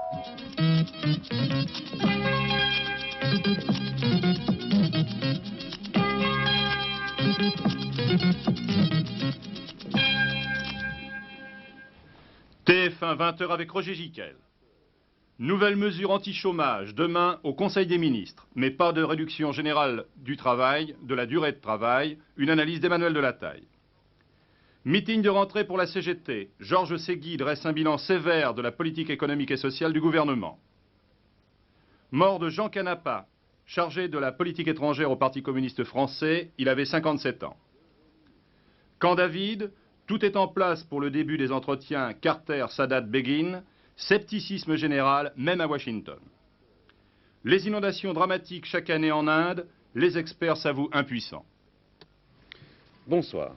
TF1 20h avec Roger Giquel. Nouvelles mesures anti-chômage demain au Conseil des ministres, mais pas de réduction générale du travail, de la durée de travail, une analyse d'Emmanuel Delataille. Meeting de rentrée pour la CGT. Georges Ségui dresse un bilan sévère de la politique économique et sociale du gouvernement. Mort de Jean Canapa, chargé de la politique étrangère au Parti communiste français, il avait 57 ans. Camp David, tout est en place pour le début des entretiens Carter-Sadat-Begin, scepticisme général, même à Washington. Les inondations dramatiques chaque année en Inde, les experts s'avouent impuissants. Bonsoir.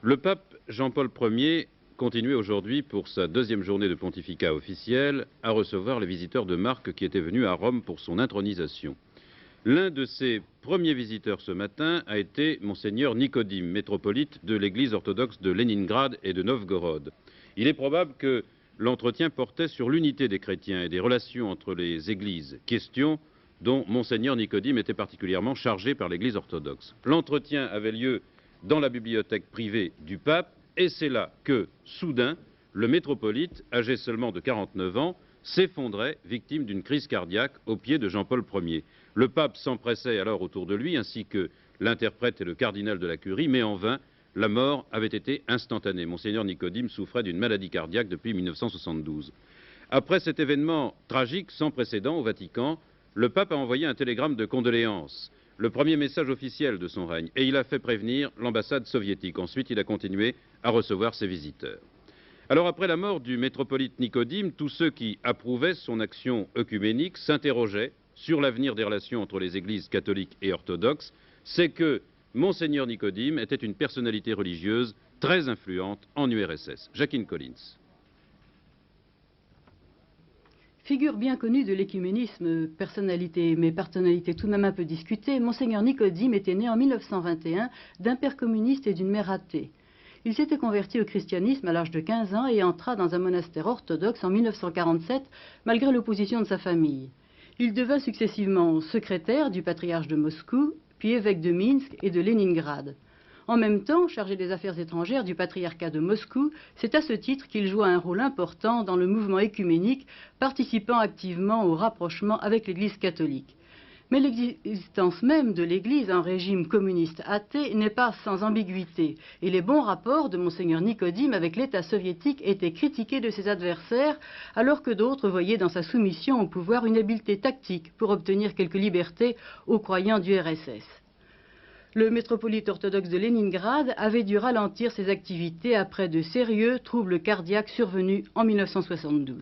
Le pape Jean-Paul Ier continuait aujourd'hui pour sa deuxième journée de pontificat officiel à recevoir les visiteurs de marque qui étaient venus à Rome pour son intronisation. L'un de ses premiers visiteurs ce matin a été Monseigneur Nicodime, métropolite de l'église orthodoxe de Leningrad et de Novgorod. Il est probable que l'entretien portait sur l'unité des chrétiens et des relations entre les églises, question dont Monseigneur Nicodime était particulièrement chargé par l'église orthodoxe. L'entretien avait lieu dans la bibliothèque privée du pape et c'est là que, soudain, le métropolite, âgé seulement de 49 ans, s'effondrait, victime d'une crise cardiaque aux pieds de Jean-Paul Ier. Le pape s'empressait alors autour de lui, ainsi que l'interprète et le cardinal de la curie, mais en vain, la mort avait été instantanée. Monseigneur Nicodime souffrait d'une maladie cardiaque depuis 1972. Après cet événement tragique sans précédent au Vatican, le pape a envoyé un télégramme de condoléances, le premier message officiel de son règne, et il a fait prévenir l'ambassade soviétique. Ensuite, il a continué à recevoir ses visiteurs. Alors, après la mort du métropolite Nicodime, tous ceux qui approuvaient son action œcuménique s'interrogeaient sur l'avenir des relations entre les églises catholiques et orthodoxes. C'est que Monseigneur Nicodime était une personnalité religieuse très influente en URSS. Jacqueline Collins. Figure bien connue de l'écuménisme, personnalité tout de même un peu discutée, Monseigneur Nicodime était né en 1921 d'un père communiste et d'une mère athée. Il s'était converti au christianisme à l'âge de 15 ans et entra dans un monastère orthodoxe en 1947, malgré l'opposition de sa famille. Il devint successivement secrétaire du patriarche de Moscou, puis évêque de Minsk et de Leningrad. En même temps, chargé des affaires étrangères du patriarcat de Moscou, c'est à ce titre qu'il joua un rôle important dans le mouvement œcuménique, participant activement au rapprochement avec l'Église catholique. Mais l'existence même de l'Église en régime communiste athée n'est pas sans ambiguïté, et les bons rapports de Monseigneur Nicodime avec l'État soviétique étaient critiqués de ses adversaires, alors que d'autres voyaient dans sa soumission au pouvoir une habileté tactique pour obtenir quelques libertés aux croyants du RSS. Le métropolite orthodoxe de Leningrad avait dû ralentir ses activités après de sérieux troubles cardiaques survenus en 1972.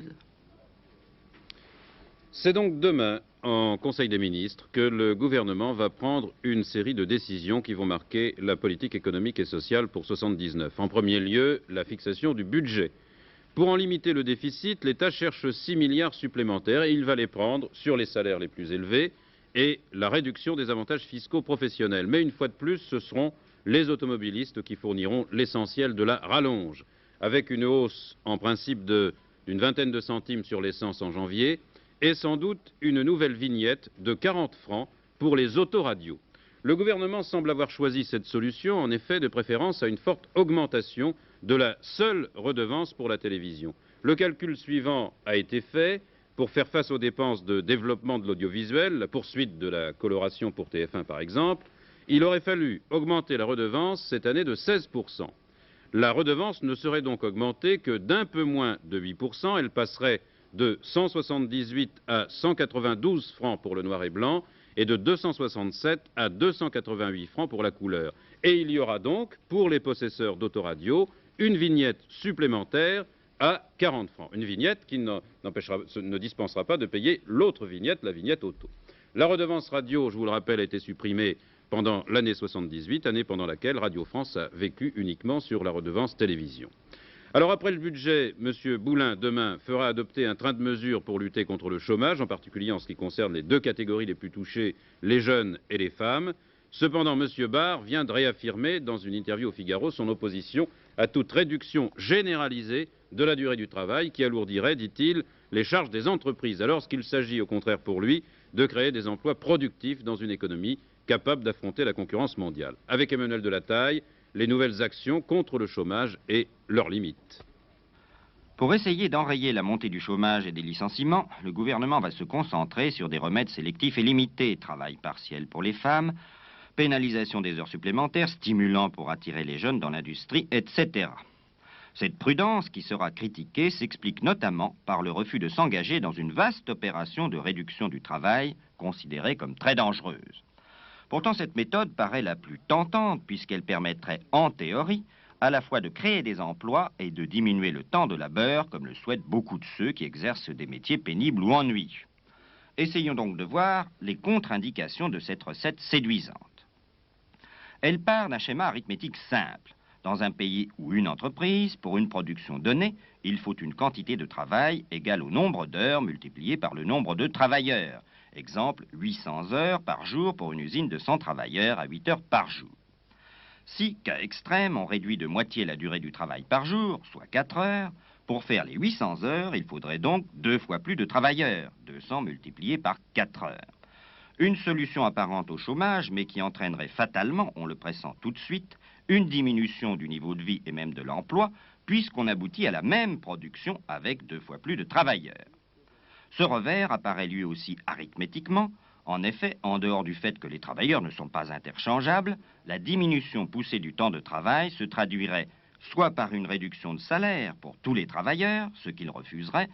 C'est donc demain, en Conseil des ministres, que le gouvernement va prendre une série de décisions qui vont marquer la politique économique et sociale pour 1979. En premier lieu, la fixation du budget. Pour en limiter le déficit, l'État cherche 6 milliards supplémentaires et il va les prendre sur les salaires les plus élevés et la réduction des avantages fiscaux professionnels. Mais une fois de plus, ce seront les automobilistes qui fourniront l'essentiel de la rallonge, avec une hausse en principe d'une vingtaine de centimes sur l'essence en janvier, et sans doute une nouvelle vignette de 40 francs pour les autoradios. Le gouvernement semble avoir choisi cette solution, en effet, de préférence à une forte augmentation de la seule redevance pour la télévision. Le calcul suivant a été fait pour faire face aux dépenses de développement de l'audiovisuel, la poursuite de la coloration pour TF1 par exemple. Il aurait fallu augmenter la redevance cette année de 16%. La redevance ne serait donc augmentée que d'un peu moins de 8%, elle passerait de 178 à 192 francs pour le noir et blanc et de 267 à 288 francs pour la couleur. Et il y aura donc, pour les possesseurs d'autoradio, une vignette supplémentaire à 40 francs. Une vignette qui ne dispensera pas de payer l'autre vignette, la vignette auto. La redevance radio, je vous le rappelle, a été supprimée pendant l'année 78, année pendant laquelle Radio France a vécu uniquement sur la redevance télévision. Alors après le budget, M. Boulin, demain, fera adopter un train de mesures pour lutter contre le chômage, en particulier en ce qui concerne les deux catégories les plus touchées, les jeunes et les femmes. Cependant, M. Barre vient de réaffirmer dans une interview au Figaro son opposition à toute réduction généralisée de la durée du travail qui alourdirait, dit-il, les charges des entreprises, alors qu'il s'agit au contraire pour lui de créer des emplois productifs dans une économie capable d'affronter la concurrence mondiale. Avec Emmanuel Delataille, les nouvelles actions contre le chômage et leurs limites. Pour essayer d'enrayer la montée du chômage et des licenciements, le gouvernement va se concentrer sur des remèdes sélectifs et limités, travail partiel pour les femmes, pénalisation des heures supplémentaires, stimulant pour attirer les jeunes dans l'industrie, etc. Cette prudence qui sera critiquée s'explique notamment par le refus de s'engager dans une vaste opération de réduction du travail, considérée comme très dangereuse. Pourtant, cette méthode paraît la plus tentante puisqu'elle permettrait, en théorie, à la fois de créer des emplois et de diminuer le temps de labeur, comme le souhaitent beaucoup de ceux qui exercent des métiers pénibles ou ennuyeux. Essayons donc de voir les contre-indications de cette recette séduisante. Elle part d'un schéma arithmétique simple. Dans un pays ou une entreprise, pour une production donnée, il faut une quantité de travail égale au nombre d'heures multiplié par le nombre de travailleurs. Exemple, 800 heures par jour pour une usine de 100 travailleurs à 8 heures par jour. Si, cas extrême, on réduit de moitié la durée du travail par jour, soit 4 heures, pour faire les 800 heures, il faudrait donc 2 fois plus de travailleurs, 200 multiplié par 4 heures. Une solution apparente au chômage, mais qui entraînerait fatalement, on le pressent tout de suite, une diminution du niveau de vie et même de l'emploi, puisqu'on aboutit à la même production avec 2 fois plus de travailleurs. Ce revers apparaît lui aussi arithmétiquement. En effet, en dehors du fait que les travailleurs ne sont pas interchangeables, la diminution poussée du temps de travail se traduirait soit par une réduction de salaire pour tous les travailleurs, ce qu'ils refuseraient,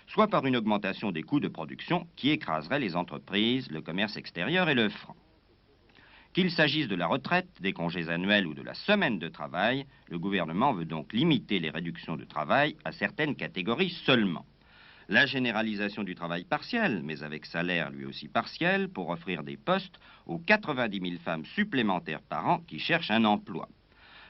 soit par une augmentation des coûts de production qui écraserait les entreprises, le commerce extérieur et le franc. Qu'il s'agisse de la retraite, des congés annuels ou de la semaine de travail, le gouvernement veut donc limiter les réductions de travail à certaines catégories seulement. La généralisation du travail partiel, mais avec salaire lui aussi partiel, pour offrir des postes aux 90 000 femmes supplémentaires par an qui cherchent un emploi.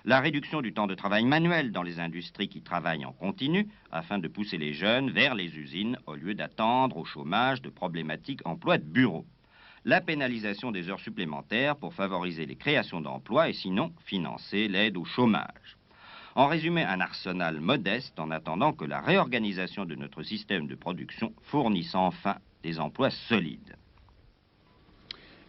La réduction du temps de travail manuel dans les industries qui travaillent en continu, afin de pousser les jeunes vers les usines au lieu d'attendre au chômage de problématiques emploi de bureau. La pénalisation des heures supplémentaires pour favoriser les créations d'emplois et sinon financer l'aide au chômage. En résumé, un arsenal modeste en attendant que la réorganisation de notre système de production fournisse enfin des emplois solides.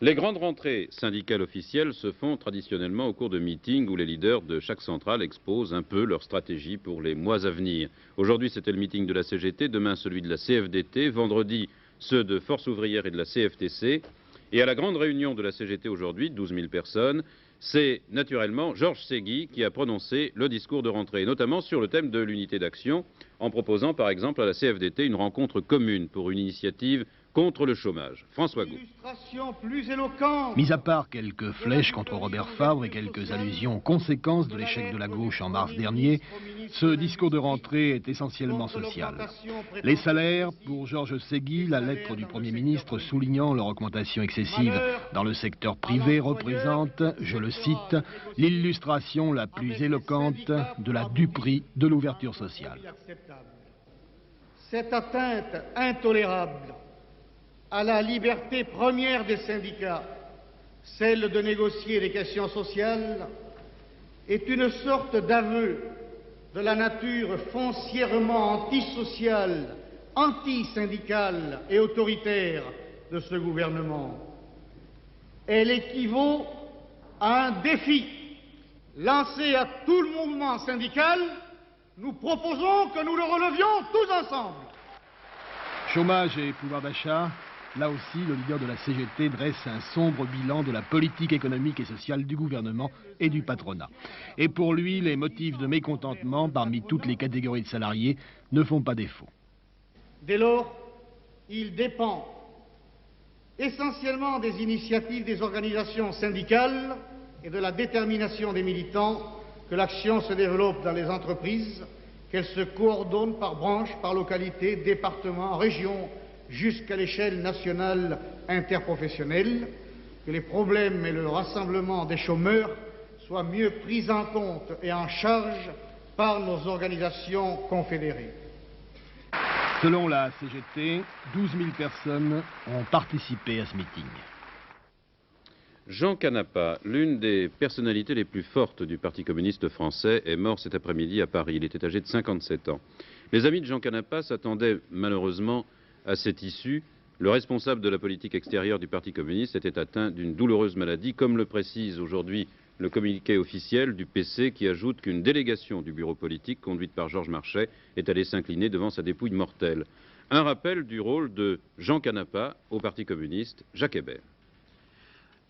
Les grandes rentrées syndicales officielles se font traditionnellement au cours de meetings où les leaders de chaque centrale exposent un peu leur stratégie pour les mois à venir. Aujourd'hui, c'était le meeting de la CGT, demain celui de la CFDT, vendredi ceux de Force ouvrière et de la CFTC. Et à la grande réunion de la CGT aujourd'hui, 12 000 personnes, c'est naturellement Georges Segui qui a prononcé le discours de rentrée, notamment sur le thème de l'unité d'action, en proposant par exemple à la CFDT une rencontre commune pour une initiative contre le chômage. François Gaud. Mis à part quelques flèches contre Robert Fabre et quelques allusions aux conséquences de l'échec de la gauche en mars dernier, ce discours de rentrée est essentiellement social. Les salaires, pour Georges Segui, la lettre du Premier ministre soulignant leur augmentation excessive dans le secteur privé représente, je le cite, l'illustration la plus éloquente de la duperie de l'ouverture sociale. Cette atteinte intolérable à la liberté première des syndicats, celle de négocier les questions sociales, est une sorte d'aveu de la nature foncièrement antisociale, antisyndicale et autoritaire de ce gouvernement. Elle équivaut à un défi lancé à tout le mouvement syndical. Nous proposons que nous le relevions tous ensemble. Chômage et pouvoir d'achat. Là aussi, le leader de la CGT dresse un sombre bilan de la politique économique et sociale du gouvernement et du patronat. Et pour lui, les motifs de mécontentement parmi toutes les catégories de salariés ne font pas défaut. Dès lors, il dépend essentiellement des initiatives des organisations syndicales et de la détermination des militants que l'action se développe dans les entreprises, qu'elle se coordonne par branche, par localité, département, région, jusqu'à l'échelle nationale interprofessionnelle, que les problèmes et le rassemblement des chômeurs soient mieux pris en compte et en charge par nos organisations confédérées. Selon la CGT, 12 000 personnes ont participé à ce meeting. Jean Canapa, l'une des personnalités les plus fortes du Parti communiste français, est mort cet après-midi à Paris. Il était âgé de 57 ans. Les amis de Jean Canapa s'attendaient malheureusement à cette issue. Le responsable de la politique extérieure du Parti communiste était atteint d'une douloureuse maladie, comme le précise aujourd'hui le communiqué officiel du PC, qui ajoute qu'une délégation du bureau politique, conduite par Georges Marchais, est allée s'incliner devant sa dépouille mortelle. Un rappel du rôle de Jean Canapa au Parti communiste, Jacques Hébert.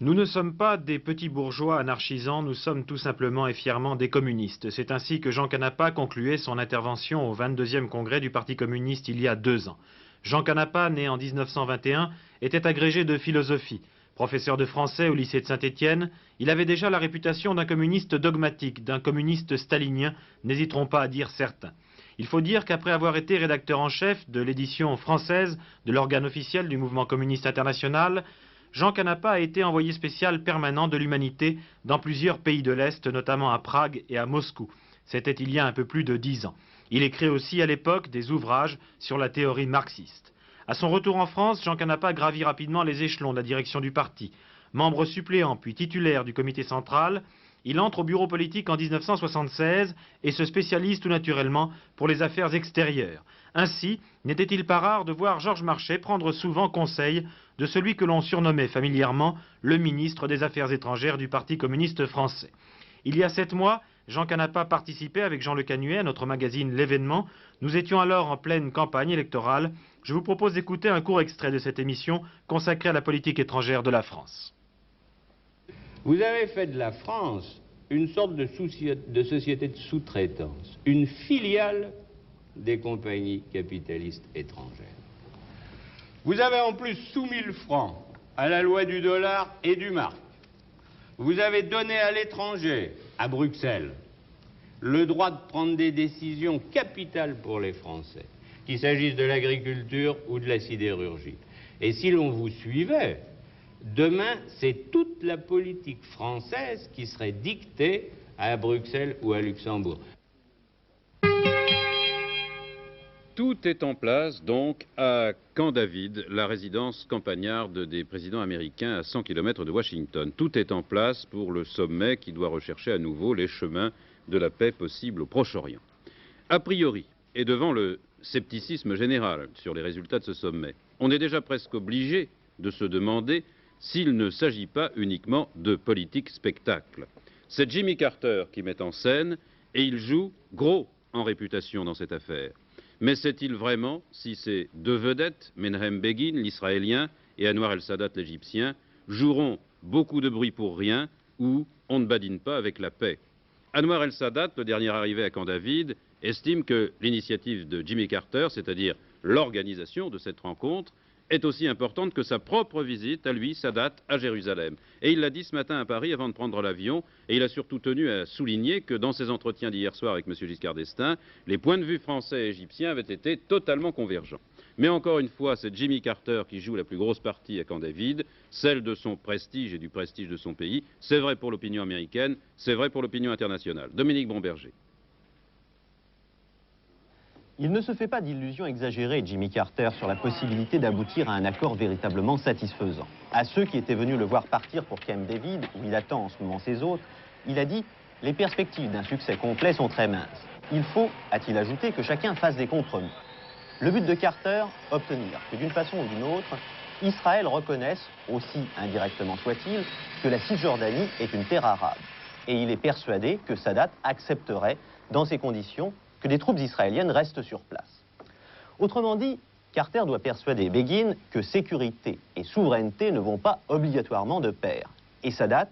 Nous ne sommes pas des petits bourgeois anarchisants, nous sommes tout simplement et fièrement des communistes. C'est ainsi que Jean Canapa concluait son intervention au 22e congrès du Parti communiste il y a 2 ans. Jean Canapa, né en 1921, était agrégé de philosophie. Professeur de français au lycée de Saint-Étienne, il avait déjà la réputation d'un communiste dogmatique, d'un communiste stalinien, n'hésiteront pas à dire certains. Il faut dire qu'après avoir été rédacteur en chef de l'édition française de l'organe officiel du mouvement communiste international, Jean Canapa a été envoyé spécial permanent de l'Humanité dans plusieurs pays de l'Est, notamment à Prague et à Moscou. C'était il y a un peu plus de 10 ans. Il écrit aussi à l'époque des ouvrages sur la théorie marxiste. À son retour en France, Jean Canapa gravit rapidement les échelons de la direction du parti. Membre suppléant puis titulaire du comité central, il entre au bureau politique en 1976 et se spécialise tout naturellement pour les affaires extérieures. Ainsi, n'était-il pas rare de voir Georges Marchais prendre souvent conseil de celui que l'on surnommait familièrement le ministre des Affaires étrangères du Parti communiste français. Il y a 7 mois, Jean Canapa participait avec Jean Le Canuet à notre magazine L'Événement. Nous étions alors en pleine campagne électorale. Je vous propose d'écouter un court extrait de cette émission consacrée à la politique étrangère de la France. Vous avez fait de la France une sorte de société de sous-traitance, une filiale des compagnies capitalistes étrangères. Vous avez en plus soumis le franc à la loi du dollar et du mark. Vous avez donné à l'étranger, à Bruxelles, le droit de prendre des décisions capitales pour les Français, qu'il s'agisse de l'agriculture ou de la sidérurgie. Et si l'on vous suivait, demain, c'est toute la politique française qui serait dictée à Bruxelles ou à Luxembourg. Tout est en place donc à Camp David, la résidence campagnarde des présidents américains à 100 km de Washington. Tout est en place pour le sommet qui doit rechercher à nouveau les chemins de la paix possible au Proche-Orient. A priori, et devant le scepticisme général sur les résultats de ce sommet, on est déjà presque obligé de se demander s'il ne s'agit pas uniquement de politique spectacle. C'est Jimmy Carter qui met en scène et il joue gros en réputation dans cette affaire. Mais sait-il vraiment si ces 2 vedettes, Menahem Begin, l'Israélien, et Anwar el-Sadat, l'Égyptien, joueront beaucoup de bruit pour rien ou on ne badine pas avec la paix? Anwar el-Sadat, le dernier arrivé à Camp David, estime que l'initiative de Jimmy Carter, c'est-à-dire l'organisation de cette rencontre, est aussi importante que sa propre visite à lui, Sadat, à Jérusalem. Et il l'a dit ce matin à Paris avant de prendre l'avion, et il a surtout tenu à souligner que dans ses entretiens d'hier soir avec M. Giscard d'Estaing, les points de vue français et égyptiens avaient été totalement convergents. Mais encore une fois, c'est Jimmy Carter qui joue la plus grosse partie à Camp David, celle de son prestige et du prestige de son pays. C'est vrai pour l'opinion américaine, c'est vrai pour l'opinion internationale. Dominique Bomberger. Il ne se fait pas d'illusions exagérées, Jimmy Carter, sur la possibilité d'aboutir à un accord véritablement satisfaisant. À ceux qui étaient venus le voir partir pour Camp David, où il attend en ce moment ses hôtes, il a dit « Les perspectives d'un succès complet sont très minces. Il faut, a-t-il ajouté, que chacun fasse des compromis. » Le but de Carter, obtenir que d'une façon ou d'une autre, Israël reconnaisse, aussi indirectement soit-il, que la Cisjordanie est une terre arabe. Et il est persuadé que Sadat accepterait, dans ces conditions, que des troupes israéliennes restent sur place. Autrement dit, Carter doit persuader Begin que sécurité et souveraineté ne vont pas obligatoirement de pair. Et Sadat,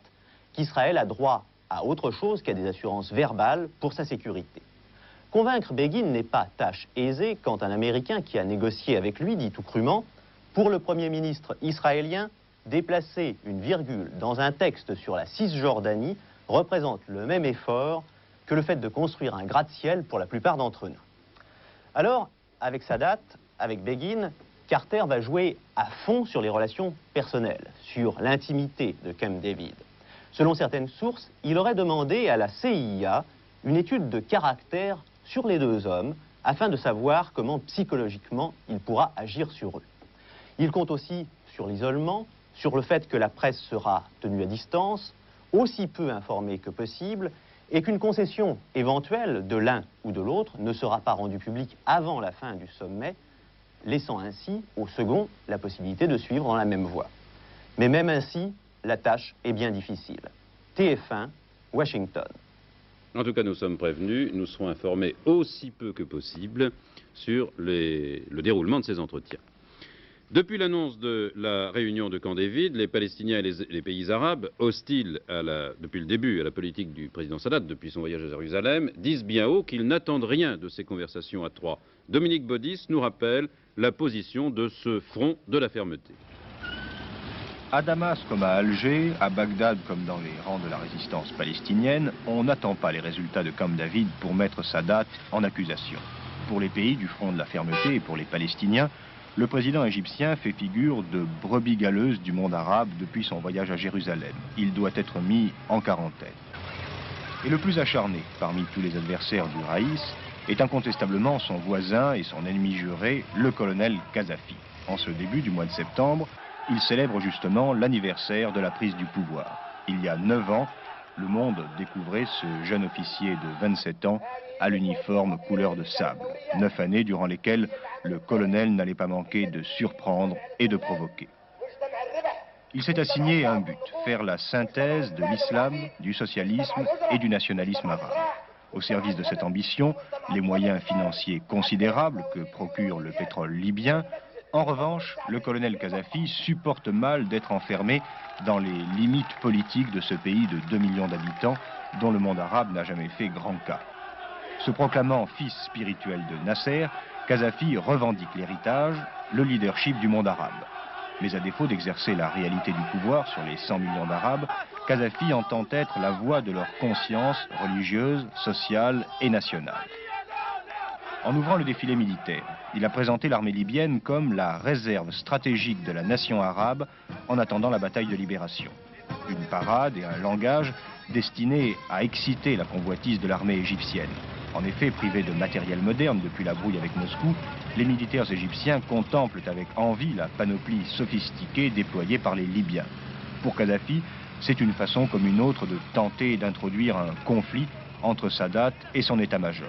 qu'Israël a droit à autre chose qu'à des assurances verbales pour sa sécurité. Convaincre Begin n'est pas tâche aisée quand un Américain qui a négocié avec lui dit tout crûment « Pour le Premier ministre israélien, déplacer une virgule dans un texte sur la Cisjordanie représente le même effort que le fait de construire un gratte-ciel pour la plupart d'entre nous. » Alors, avec Sadat, avec Begin, Carter va jouer à fond sur les relations personnelles, sur l'intimité de Camp David. Selon certaines sources, il aurait demandé à la CIA une étude de caractère sur les 2 hommes, afin de savoir comment psychologiquement il pourra agir sur eux. Il compte aussi sur l'isolement, sur le fait que la presse sera tenue à distance, aussi peu informée que possible, et qu'une concession éventuelle de l'un ou de l'autre ne sera pas rendue publique avant la fin du sommet, laissant ainsi au second la possibilité de suivre dans la même voie. Mais même ainsi, la tâche est bien difficile. TF1, Washington. En tout cas, nous sommes prévenus, nous serons informés aussi peu que possible sur le déroulement de ces entretiens. Depuis l'annonce de la réunion de Camp David, les Palestiniens et les pays arabes, hostiles depuis le début à la politique du président Sadat, depuis son voyage à Jérusalem, disent bien haut qu'ils n'attendent rien de ces conversations à trois. Dominique Baudis nous rappelle la position de ce front de la fermeté. À Damas comme à Alger, à Bagdad comme dans les rangs de la résistance palestinienne, on n'attend pas les résultats de Camp David pour mettre Sadat en accusation. Pour les pays du front de la fermeté et pour les Palestiniens, le président égyptien fait figure de brebis galeuse du monde arabe depuis son voyage à Jérusalem. Il doit être mis en quarantaine. Et le plus acharné parmi tous les adversaires du Raïs est incontestablement son voisin et son ennemi juré, le colonel Kadhafi. En ce début du mois de septembre, il célèbre justement l'anniversaire de la prise du pouvoir. Il y a 9 ans, le monde découvrait ce jeune officier de 27 ans à l'uniforme couleur de sable. 9 années durant lesquelles le colonel n'allait pas manquer de surprendre et de provoquer. Il s'est assigné un but, faire la synthèse de l'islam, du socialisme et du nationalisme arabe. Au service de cette ambition, les moyens financiers considérables que procure le pétrole libyen. En revanche, le colonel Kadhafi supporte mal d'être enfermé dans les limites politiques de ce pays de 2 millions d'habitants dont le monde arabe n'a jamais fait grand cas. Se proclamant fils spirituel de Nasser, Kadhafi revendique l'héritage, le leadership du monde arabe. Mais à défaut d'exercer la réalité du pouvoir sur les 100 millions d'Arabes, Kadhafi entend être la voix de leur conscience religieuse, sociale et nationale. En ouvrant le défilé militaire, il a présenté l'armée libyenne comme la réserve stratégique de la nation arabe en attendant la bataille de libération. Une parade et un langage destinés à exciter la convoitise de l'armée égyptienne. En effet, privés de matériel moderne depuis la brouille avec Moscou, les militaires égyptiens contemplent avec envie la panoplie sophistiquée déployée par les Libyens. Pour Kadhafi, c'est une façon comme une autre de tenter d'introduire un conflit entre Sadat et son état-major.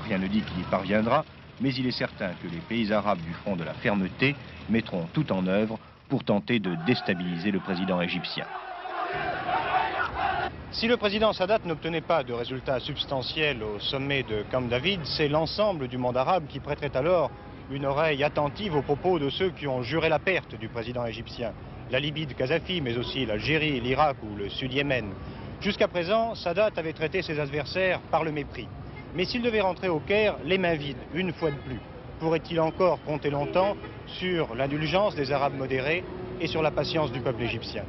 Rien ne dit qu'il y parviendra, mais il est certain que les pays arabes du front de la fermeté mettront tout en œuvre pour tenter de déstabiliser le président égyptien. Si le président Sadat n'obtenait pas de résultats substantiels au sommet de Camp David, c'est l'ensemble du monde arabe qui prêterait alors une oreille attentive aux propos de ceux qui ont juré la perte du président égyptien. La Libye de Kadhafi, mais aussi l'Algérie, l'Irak ou le Sud-Yémen. Jusqu'à présent, Sadat avait traité ses adversaires par le mépris. Mais s'il devait rentrer au Caire, les mains vides, une fois de plus, pourrait-il encore compter longtemps sur l'indulgence des Arabes modérés et sur la patience du peuple égyptien?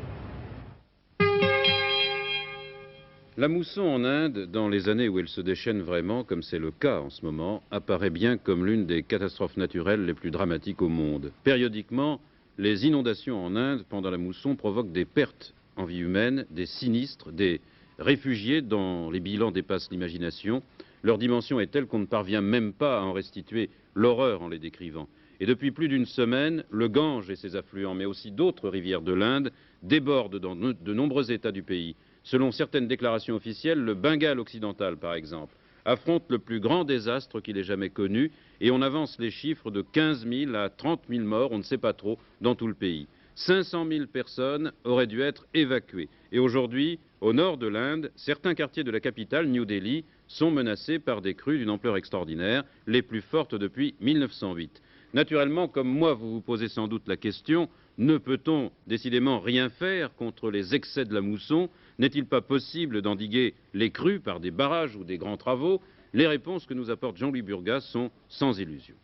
La mousson en Inde, dans les années où elle se déchaîne vraiment, comme c'est le cas en ce moment, apparaît bien comme l'une des catastrophes naturelles les plus dramatiques au monde. Périodiquement, les inondations en Inde, pendant la mousson, provoquent des pertes en vie humaine, des sinistres, des réfugiés dont les bilans dépassent l'imagination. Leur dimension est telle qu'on ne parvient même pas à en restituer l'horreur en les décrivant. Et depuis plus d'une semaine, le Gange et ses affluents, mais aussi d'autres rivières de l'Inde, débordent dans de nombreux États du pays. Selon certaines déclarations officielles, le Bengale occidental, par exemple, affronte le plus grand désastre qu'il ait jamais connu, et on avance les chiffres de 15 000 à 30 000 morts, on ne sait pas trop, dans tout le pays. 500 000 personnes auraient dû être évacuées. Et aujourd'hui, au nord de l'Inde, certains quartiers de la capitale, New Delhi, sont menacés par des crues d'une ampleur extraordinaire, les plus fortes depuis 1908. Naturellement, comme moi, vous vous posez sans doute la question, ne peut-on décidément rien faire contre les excès de la mousson? N'est-il pas possible d'endiguer les crues par des barrages ou des grands travaux? Les réponses que nous apporte Jean-Louis Burgas sont sans illusion.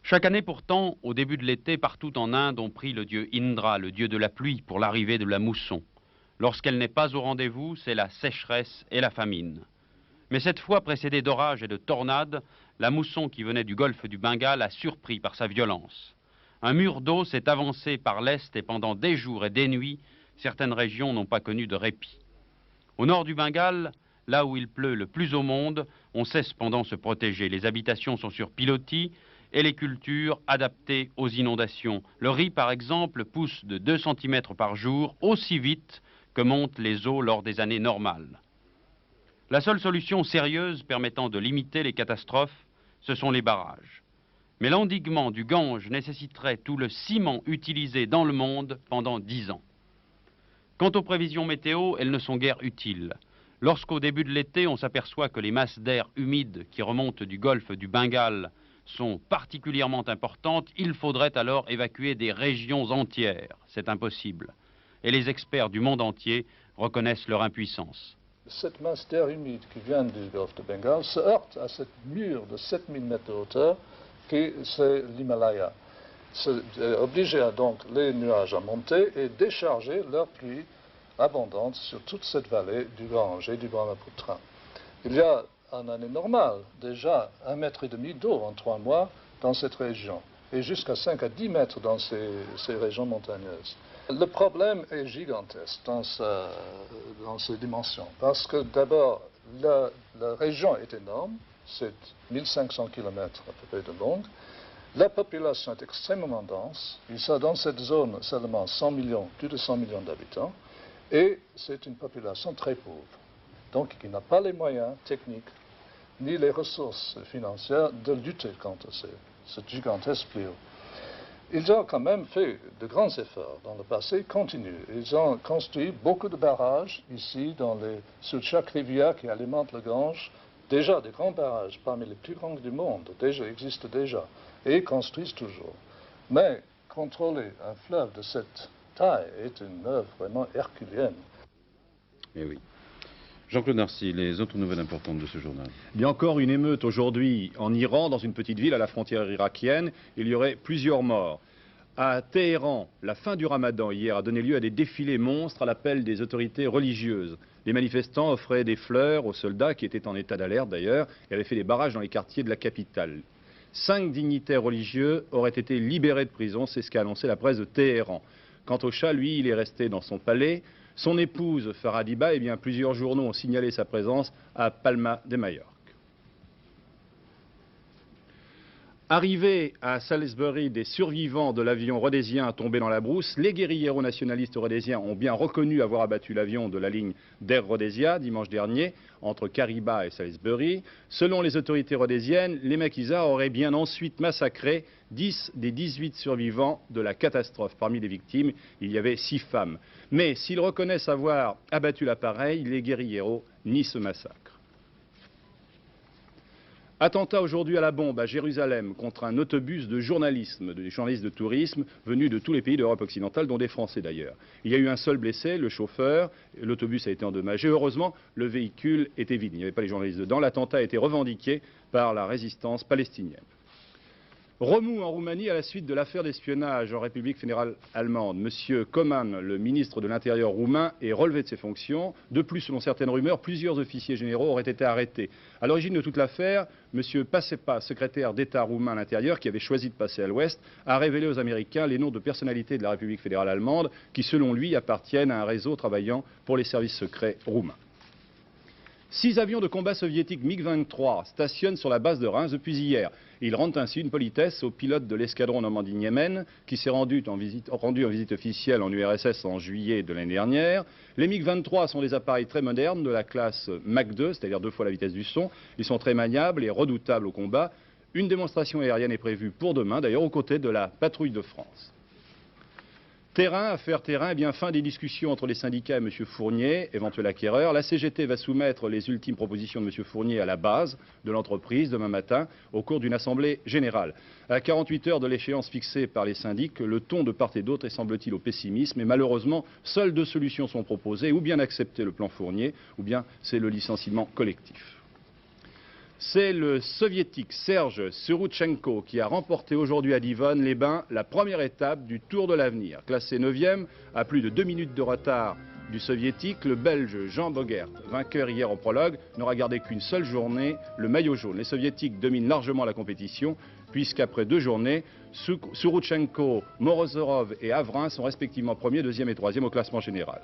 Chaque année pourtant, au début de l'été, partout en Inde, on prie le dieu Indra, le dieu de la pluie, pour l'arrivée de la mousson. Lorsqu'elle n'est pas au rendez-vous, c'est la sécheresse et la famine. Mais cette fois, précédée d'orages et de tornades, la mousson qui venait du golfe du Bengale a surpris par sa violence. Un mur d'eau s'est avancé par l'est et pendant des jours et des nuits, certaines régions n'ont pas connu de répit. Au nord du Bengale, là où il pleut le plus au monde, on sait cependant se protéger. Les habitations sont sur pilotis et les cultures adaptées aux inondations. Le riz, par exemple, pousse de 2 cm par jour, aussi vite que montent les eaux lors des années normales. La seule solution sérieuse permettant de limiter les catastrophes, ce sont les barrages. Mais l'endiguement du Gange nécessiterait tout le ciment utilisé dans le monde pendant 10 ans. Quant aux prévisions météo, elles ne sont guère utiles. Lorsqu'au début de l'été, on s'aperçoit que les masses d'air humides qui remontent du golfe du Bengale sont particulièrement importantes, il faudrait alors évacuer des régions entières. C'est impossible. Et les experts du monde entier reconnaissent leur impuissance. Cette masse d'air humide qui vient du golfe de Bengale se heurte à cette mur de 7000 mètres de hauteur qui c'est l'Himalaya. Obliger donc les nuages à monter et décharger leur pluie abondante sur toute cette vallée du Gange et du Brahmaputra. Il y a en année normale déjà 1,5 mètre d'eau en 3 mois dans cette région et jusqu'à 5 à 10 mètres dans ces régions montagneuses. Le problème est gigantesque dans ses dimensions parce que d'abord la région est énorme, c'est 1500 km à peu près de longue. La population est extrêmement dense. Il y a dans cette zone seulement 100 millions, plus de 100 millions d'habitants. Et c'est une population très pauvre. Donc qui n'a pas les moyens techniques ni les ressources financières de lutter contre ce gigantesque fléau. Ils ont quand même fait de grands efforts dans le passé, continuent. Ils ont construit beaucoup de barrages ici, sur chaque rivière qui alimente le Gange. Déjà, des grands barrages, parmi les plus grands du monde, existent déjà et construisent toujours. Mais contrôler un fleuve de cette taille est une œuvre vraiment herculéenne. Eh oui. Jean-Claude Narcy, les autres nouvelles importantes de ce journal. Il y a encore une émeute aujourd'hui en Iran, dans une petite ville à la frontière irakienne. Il y aurait plusieurs morts. À Téhéran, la fin du Ramadan hier a donné lieu à des défilés monstres à l'appel des autorités religieuses. Les manifestants offraient des fleurs aux soldats qui étaient en état d'alerte d'ailleurs et avaient fait des barrages dans les quartiers de la capitale. 5 dignitaires religieux auraient été libérés de prison, c'est ce qu'a annoncé la presse de Téhéran. Quant au Shah, lui, il est resté dans son palais. Son épouse, Faradiba, eh bien, plusieurs journaux ont signalé sa présence à Palma de Majorque. Arrivés à Salisbury, des survivants de l'avion rhodésien tombé dans la brousse, les guérilleros nationalistes rhodésiens ont bien reconnu avoir abattu l'avion de la ligne d'Air Rhodesia dimanche dernier entre Kariba et Salisbury. Selon les autorités rhodésiennes, les maquisards auraient bien ensuite massacré 10 des 18 survivants de la catastrophe. Parmi les victimes, il y avait 6 femmes. Mais s'ils reconnaissent avoir abattu l'appareil, les guérilleros nient ce massacre. Attentat aujourd'hui à la bombe à Jérusalem contre un autobus de journalistes de tourisme venus de tous les pays d'Europe occidentale, dont des Français d'ailleurs. Il y a eu un seul blessé, le chauffeur. L'autobus a été endommagé. Heureusement, le véhicule était vide. Il n'y avait pas les journalistes dedans. L'attentat a été revendiqué par la résistance palestinienne. Remous en Roumanie à la suite de l'affaire d'espionnage en République fédérale allemande. Monsieur Koman, le ministre de l'Intérieur roumain, est relevé de ses fonctions. De plus, selon certaines rumeurs, plusieurs officiers généraux auraient été arrêtés. À l'origine de toute l'affaire, monsieur Pasepa, secrétaire d'État roumain à l'Intérieur, qui avait choisi de passer à l'Ouest, a révélé aux Américains les noms de personnalités de la République fédérale allemande qui, selon lui, appartiennent à un réseau travaillant pour les services secrets roumains. 6 avions de combat soviétiques MiG-23 stationnent sur la base de Reims depuis hier. Ils rendent ainsi une politesse au pilote de l'escadron Normandie-Niemen qui s'est rendu en visite officielle en URSS en juillet de l'année dernière. Les MiG-23 sont des appareils très modernes de la classe Mach 2, c'est-à-dire 2 fois la vitesse du son. Ils sont très maniables et redoutables au combat. Une démonstration aérienne est prévue pour demain, d'ailleurs aux côtés de la patrouille de France. Terrain, affaire terrain, eh bien fin des discussions entre les syndicats et M. Fournier, éventuel acquéreur. La CGT va soumettre les ultimes propositions de M. Fournier à la base de l'entreprise demain matin au cours d'une assemblée générale. À 48 heures de l'échéance fixée par les syndics, le ton de part et d'autre est semble-t-il au pessimisme et malheureusement, seules 2 solutions sont proposées, ou bien accepter le plan Fournier, ou bien c'est le licenciement collectif. C'est le soviétique Serge Suroutchenko qui a remporté aujourd'hui à Divonne-les-Bains la première étape du Tour de l'Avenir. Classé 9e, à plus de 2 minutes de retard du soviétique, le belge Jean Bogert, vainqueur hier au prologue, n'aura gardé qu'une seule journée, le maillot jaune. Les soviétiques dominent largement la compétition, puisqu'après 2 journées, Suroutchenko, Morozorov et Avrin sont respectivement 1er, 2e et 3e au classement général.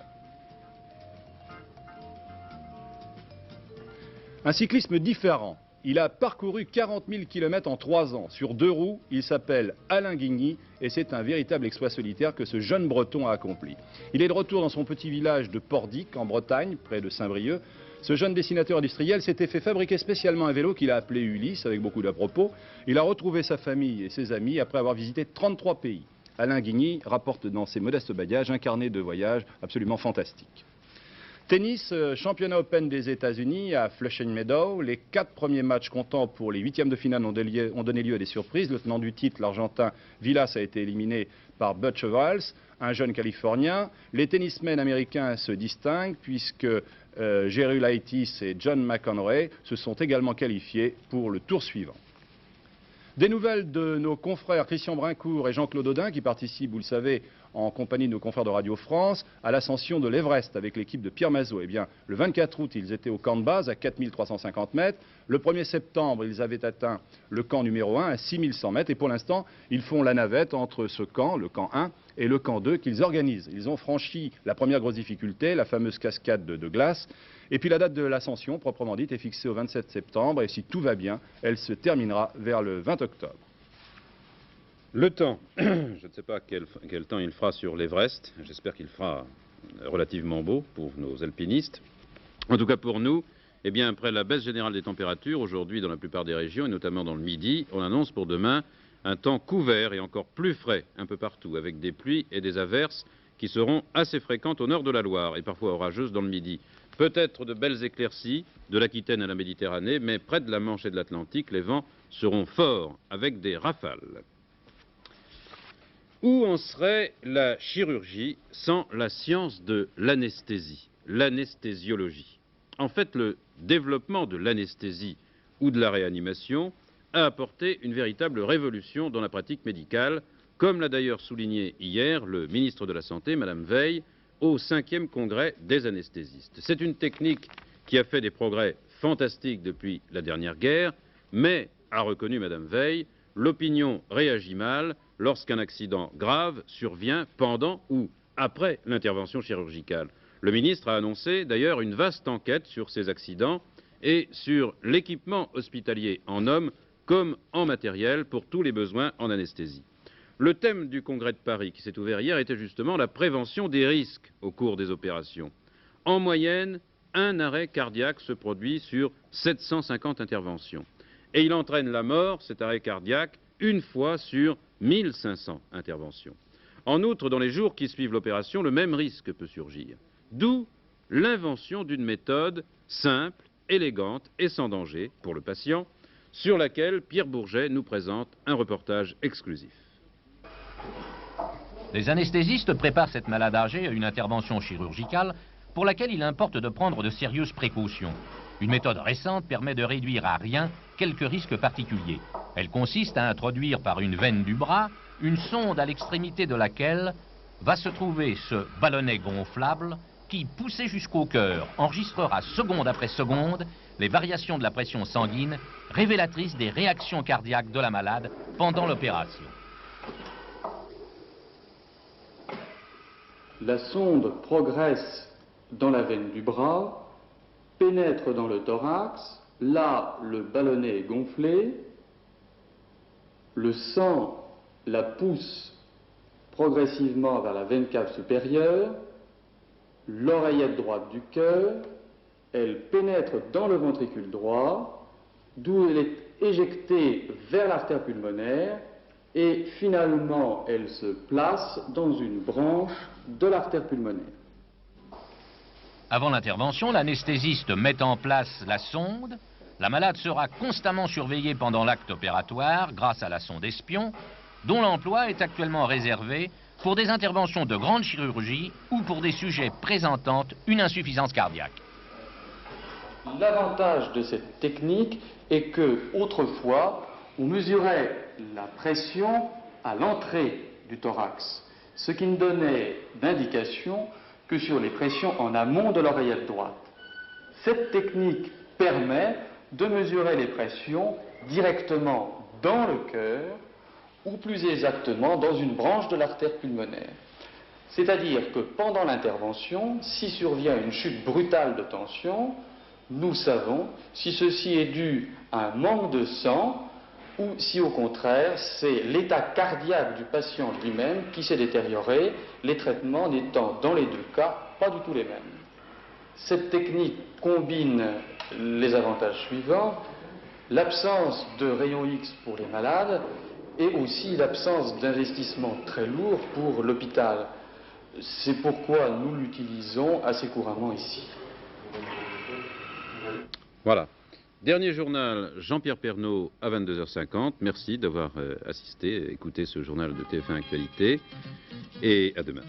Un cyclisme différent Il a parcouru 40 000 km en 3 ans. Sur 2 roues, il s'appelle Alain Guigny et c'est un véritable exploit solitaire que ce jeune Breton a accompli. Il est de retour dans son petit village de Pordic, en Bretagne, près de Saint-Brieuc. Ce jeune dessinateur industriel s'était fait fabriquer spécialement un vélo qu'il a appelé Ulysse, avec beaucoup d'à-propos. Il a retrouvé sa famille et ses amis après avoir visité 33 pays. Alain Guigny rapporte dans ses modestes bagages un carnet de voyage absolument fantastique. Tennis, championnat Open des États-Unis à Flushing Meadow. Les 4 premiers matchs comptant pour les 8e de finale ont donné lieu à des surprises. Le tenant du titre, l'Argentin Vilas, a été éliminé par Butch Walsh, un jeune Californien. Les tennismen américains se distinguent puisque Gerulaitis et John McEnroe se sont également qualifiés pour le tour suivant. Des nouvelles de nos confrères Christian Brincourt et Jean-Claude Audin qui participent, vous le savez, en compagnie de nos confrères de Radio France, à l'ascension de l'Everest avec l'équipe de Pierre Mazot. Eh bien, le 24 août, ils étaient au camp de base à 4350 mètres. Le 1er septembre, ils avaient atteint le camp numéro 1 à 6100 mètres. Et pour l'instant, ils font la navette entre ce camp, le camp 1, et le camp 2 qu'ils organisent. Ils ont franchi la première grosse difficulté, la fameuse cascade de glace. Et puis la date de l'ascension, proprement dite, est fixée au 27 septembre. Et si tout va bien, elle se terminera vers le 20 octobre. Le temps, je ne sais pas quel temps il fera sur l'Everest, j'espère qu'il fera relativement beau pour nos alpinistes. En tout cas pour nous, eh bien après la baisse générale des températures, aujourd'hui dans la plupart des régions, et notamment dans le Midi, on annonce pour demain un temps couvert et encore plus frais un peu partout, avec des pluies et des averses qui seront assez fréquentes au nord de la Loire et parfois orageuses dans le Midi. Peut-être de belles éclaircies de l'Aquitaine à la Méditerranée, mais près de la Manche et de l'Atlantique, les vents seront forts avec des rafales. Où en serait la chirurgie sans la science de l'anesthésie, l'anesthésiologie? En fait, le développement de l'anesthésie ou de la réanimation a apporté une véritable révolution dans la pratique médicale, comme l'a d'ailleurs souligné hier le ministre de la Santé, Madame Veil, au 5e congrès des anesthésistes. C'est une technique qui a fait des progrès fantastiques depuis la dernière guerre, mais, a reconnu Madame Veil, l'opinion réagit mal lorsqu'un accident grave survient pendant ou après l'intervention chirurgicale. Le ministre a annoncé d'ailleurs une vaste enquête sur ces accidents et sur l'équipement hospitalier en hommes comme en matériel pour tous les besoins en anesthésie. Le thème du congrès de Paris qui s'est ouvert hier était justement la prévention des risques au cours des opérations. En moyenne, un arrêt cardiaque se produit sur 750 interventions. Et il entraîne la mort, cet arrêt cardiaque, une fois sur 1500 interventions. En outre, dans les jours qui suivent l'opération, le même risque peut surgir. D'où l'invention d'une méthode simple, élégante et sans danger pour le patient, sur laquelle Pierre Bourget nous présente un reportage exclusif. Les anesthésistes préparent cette malade âgée à une intervention chirurgicale pour laquelle il importe de prendre de sérieuses précautions. Une méthode récente permet de réduire à rien quelques risques particuliers. Elle consiste à introduire par une veine du bras une sonde à l'extrémité de laquelle va se trouver ce ballonnet gonflable qui, poussé jusqu'au cœur, enregistrera seconde après seconde les variations de la pression sanguine révélatrices des réactions cardiaques de la malade pendant l'opération. La sonde progresse dans la veine du bras, pénètre dans le thorax, là le ballonnet est gonflé, le sang la pousse progressivement vers la veine cave supérieure, l'oreillette droite du cœur, elle pénètre dans le ventricule droit, d'où elle est éjectée vers l'artère pulmonaire et finalement elle se place dans une branche de l'artère pulmonaire. Avant l'intervention, l'anesthésiste met en place la sonde. La malade sera constamment surveillée pendant l'acte opératoire grâce à la sonde espion, dont l'emploi est actuellement réservé pour des interventions de grande chirurgie ou pour des sujets présentant une insuffisance cardiaque. L'avantage de cette technique est que, autrefois, on mesurait la pression à l'entrée du thorax, ce qui ne donnait d'indication que sur les pressions en amont de l'oreillette droite. Cette technique permet de mesurer les pressions directement dans le cœur ou plus exactement dans une branche de l'artère pulmonaire. C'est-à-dire que pendant l'intervention, si survient une chute brutale de tension, nous savons si ceci est dû à un manque de sang ou si au contraire c'est l'état cardiaque du patient lui-même qui s'est détérioré, les traitements n'étant dans les deux cas pas du tout les mêmes. Cette technique combine les avantages suivants: l'absence de rayons X pour les malades et aussi l'absence d'investissement très lourd pour l'hôpital. C'est pourquoi nous l'utilisons assez couramment ici. Voilà. Dernier journal, Jean-Pierre Pernaut à 22h50. Merci d'avoir assisté, écouté ce journal de TF1 Actualité. Et à demain.